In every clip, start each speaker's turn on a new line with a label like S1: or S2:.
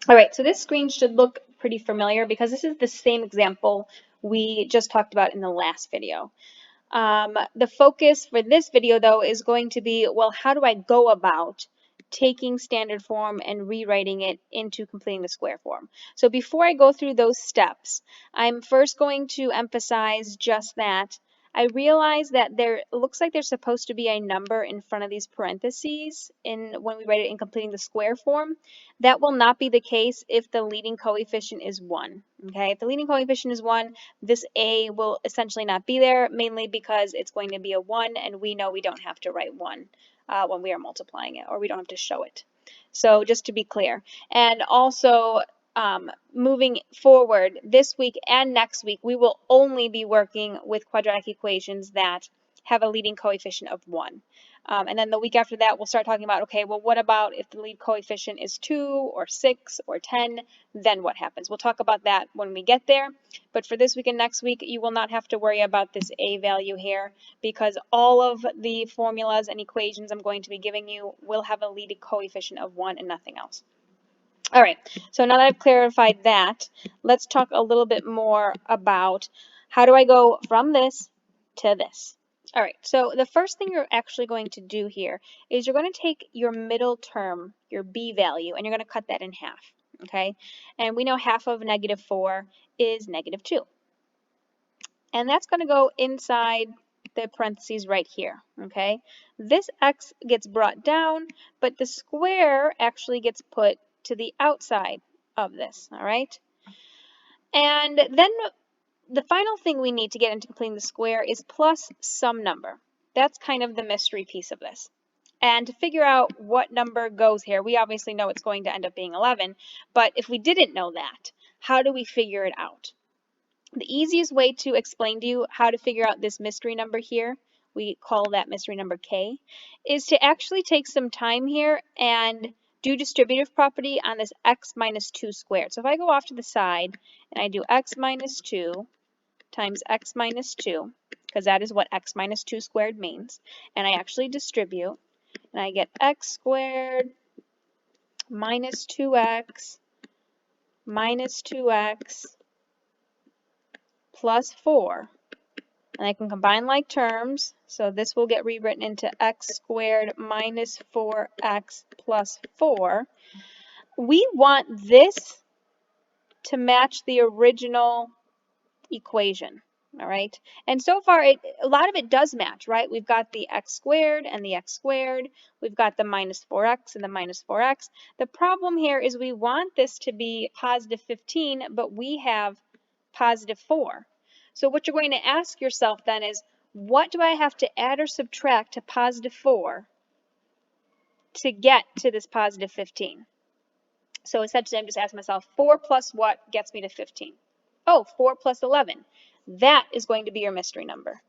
S1: All right, so this screen should look pretty familiar because this is the same example we just talked about in the last video. The focus for this video, though, is going to be, well, how do I go about taking standard form and rewriting it into completing the square form? So before I go through those steps, I'm first going to emphasize just that I realize that there it looks like there's supposed to be a number in front of these parentheses when we write it in completing the square form. That will not be the case if the leading coefficient is 1. Okay, if the leading coefficient is 1, this a will essentially not be there, mainly because it's going to be a 1, and we know we don't have to write 1 when we are multiplying it, or we don't have to show it. So just to be clear. And also, moving forward this week and next week, we will only be working with quadratic equations that have a leading coefficient of 1. And then the week after that, we'll start talking about, okay, well, what about if the lead coefficient is 2 or 6 or 10? Then what happens? We'll talk about that when we get there. But for this week and next week, you will not have to worry about this a value here because all of the formulas and equations I'm going to be giving you will have a leading coefficient of 1 and nothing else. All right, so now that I've clarified that, let's talk a little bit more about how do I go from this to this. All right, so the first thing you're actually going to do here is you're going to take your middle term, your b value, and you're going to cut that in half, okay? And we know half of -4 is -2. And that's going to go inside the parentheses right here, okay? This x gets brought down, but the square actually gets put to the outside of this, all right? And then the final thing we need to get into completing the square is plus some number. That's kind of the mystery piece of this. And to figure out what number goes here, we obviously know it's going to end up being 11, but if we didn't know that, how do we figure it out? The easiest way to explain to you how to figure out this mystery number here, we call that mystery number k, is to actually take some time here and do distributive property on this x minus 2 squared. So if I go off to the side and I do x minus 2 times x minus 2, because that is what x minus 2 squared means, and I actually distribute, and I get x squared minus 2x minus 2x plus 4. And I can combine like terms, so this will get rewritten into x squared minus 4x plus 4. We want this to match the original equation, all right? And so far, a lot of it does match, right? We've got the x squared and the x squared. We've got the minus 4x and the minus 4x. The problem here is we want this to be positive 15, but we have positive 4. So what you're going to ask yourself then is, what do I have to add or subtract to positive 4 to get to this positive 15? So essentially I'm just asking myself, 4 plus what gets me to 15? Oh, 4 plus 11. That is going to be your mystery number.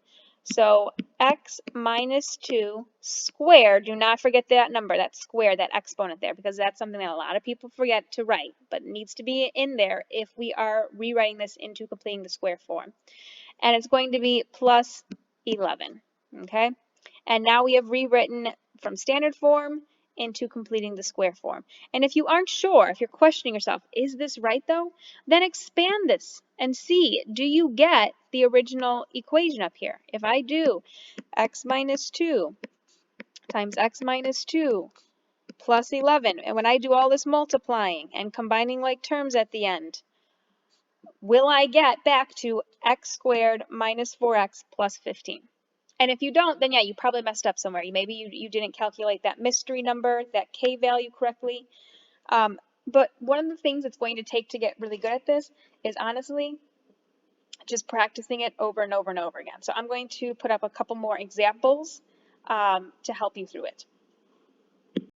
S1: So x minus 2 squared, do not forget that number, that square, that exponent there, because that's something that a lot of people forget to write, but it needs to be in there if we are rewriting this into completing the square form. And it's going to be plus 11, okay? And now we have rewritten from standard form into completing the square form. And if you aren't sure, if you're questioning yourself, is this right though? Then expand this and see, do you get the original equation up here? If I do x minus 2 times x minus 2 plus 11, and when I do all this multiplying and combining like terms at the end, will I get back to x squared minus 4x plus 15? And if you don't, then yeah, you probably messed up somewhere. Maybe you didn't calculate that mystery number, that k value correctly. But one of the things it's going to take to get really good at this is honestly just practicing it over and over and over again. So I'm going to put up a couple more examples to help you through it.